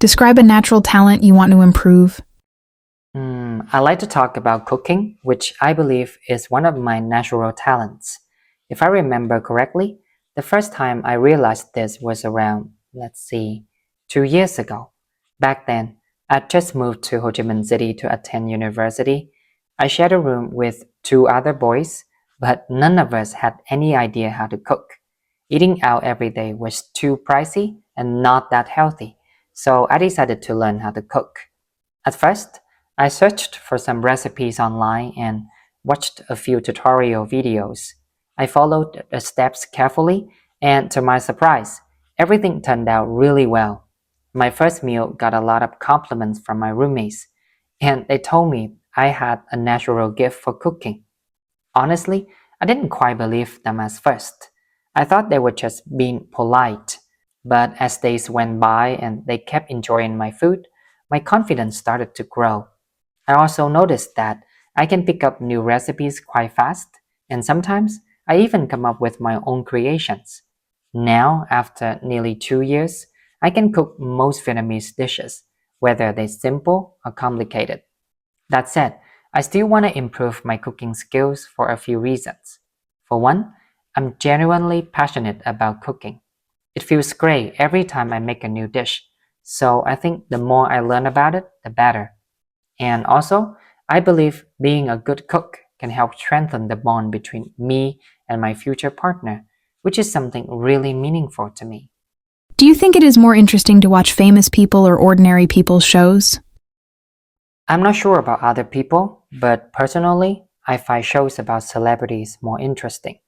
Describe a natural talent you want to improve. I like to talk about cooking, which I believe is one of my natural talents. If I remember correctly, the first time I realized this was around, 2 years ago. Back then, I'd just moved to Ho Chi Minh City to attend university. I shared a room with two other boys, but none of us had any idea how to cook. Eating out every day was too pricey and not that healthy, so I decided to learn how to cook. At first, I searched for some recipes online and watched a few tutorial videos. I followed the steps carefully, and to my surprise, everything turned out really well. My first meal got a lot of compliments from my roommates, and they told me I had a natural gift for cooking. Honestly, I didn't quite believe them at first. I thought they were just being polite. But as days went by and they kept enjoying my food, my confidence started to grow. I also noticed that I can pick up new recipes quite fast, and sometimes I even come up with my own creations. Now, after nearly 2 years, I can cook most Vietnamese dishes, whether they're simple or complicated. That said, I still want to improve my cooking skills for a few reasons. For one, I'm genuinely passionate about cooking. It feels great every time I make a new dish, so I think the more I learn about it, the better. And also, I believe being a good cook can help strengthen the bond between me and my future partner, which is something really meaningful to me. Do you think it is more interesting to watch famous people or ordinary people's shows? I'm not sure about other people, but personally, I find shows about celebrities more interesting.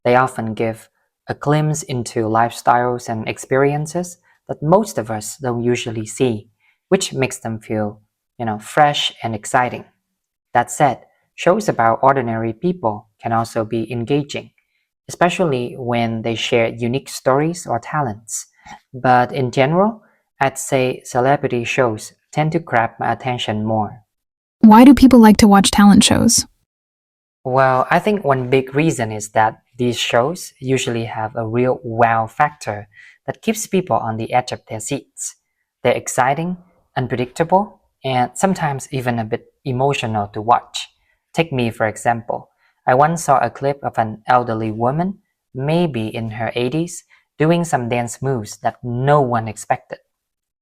They often give a glimpse into lifestyles and experiences that most of us don't usually see, which makes them feel, fresh and exciting. That said, shows about ordinary people can also be engaging, especially when they share unique stories or talents. But in general, I'd say celebrity shows tend to grab my attention more. Why do people like to watch talent shows? Well, I think one big reason is that these shows usually have a real wow factor that keeps people on the edge of their seats. They're exciting, unpredictable, and sometimes even a bit emotional to watch. Take me, for example. I once saw a clip of an elderly woman, maybe in her 80s, doing some dance moves that no one expected.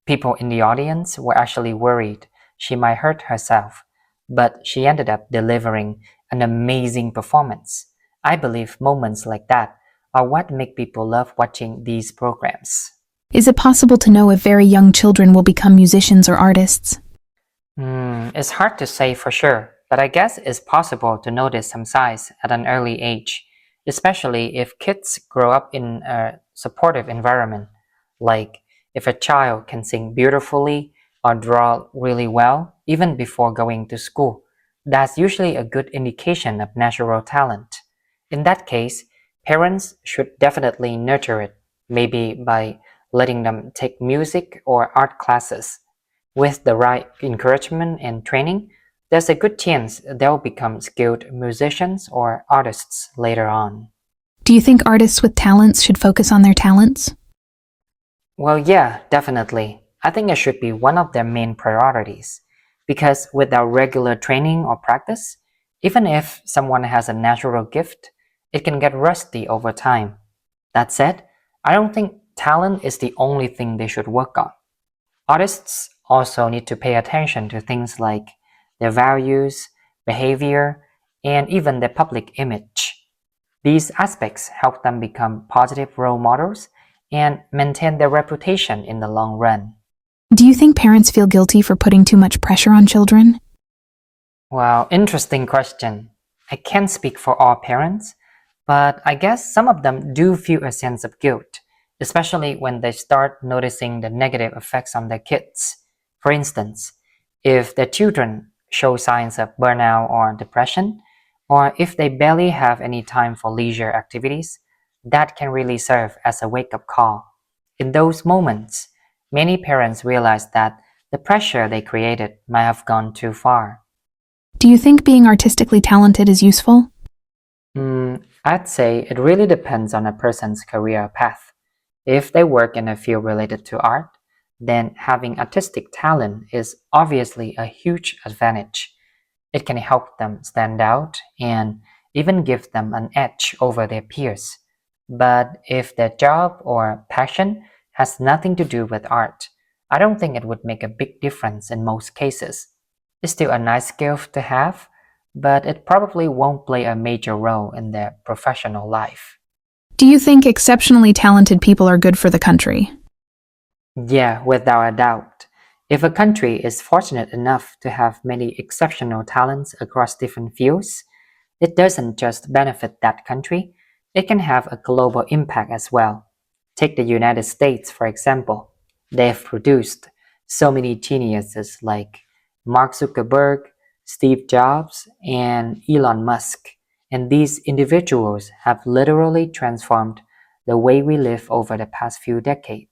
People in the audience were actually worried she might hurt herself, but she ended up delivering an amazing performance. I believe moments like that are what make people love watching these programs. Is it possible to know if very young children will become musicians or artists? It's hard to say for sure, but I guess it's possible to notice some signs at an early age, especially if kids grow up in a supportive environment. Like if a child can sing beautifully or draw really well even before going to school, that's usually a good indication of natural talent. In that case, parents should definitely nurture it, maybe by letting them take music or art classes. With the right encouragement and training, there's a good chance they'll become skilled musicians or artists later on. Do you think artists with talents should focus on their talents? Well, yeah, definitely. I think it should be one of their main priorities. Because without regular training or practice, even if someone has a natural gift, it can get rusty over time. That said, I don't think talent is the only thing they should work on. Artists also need to pay attention to things like their values, behavior, and even their public image. These aspects help them become positive role models and maintain their reputation in the long run. Do you think parents feel guilty for putting too much pressure on children? Well, interesting question. I can't speak for all parents, but I guess some of them do feel a sense of guilt, especially when they start noticing the negative effects on their kids. For instance, if their children show signs of burnout or depression, or if they barely have any time for leisure activities, that can really serve as a wake-up call. In those moments, many parents realize that the pressure they created might have gone too far. Do you think being artistically talented is useful? I'd say it really depends on a person's career path. If they work in a field related to art, then having artistic talent is obviously a huge advantage. It can help them stand out and even give them an edge over their peers. But if their job or passion has nothing to do with art, I don't think it would make a big difference in most cases. It's still a nice skill to have, but it probably won't play a major role in their professional life. Do you think exceptionally talented people are good for the country? Yeah, without a doubt. If a country is fortunate enough to have many exceptional talents across different fields, it doesn't just benefit that country, it can have a global impact as well. Take the United States, for example. They've produced so many geniuses like Mark Zuckerberg, Steve Jobs, and Elon Musk. And these individuals have literally transformed the way we live over the past few decades.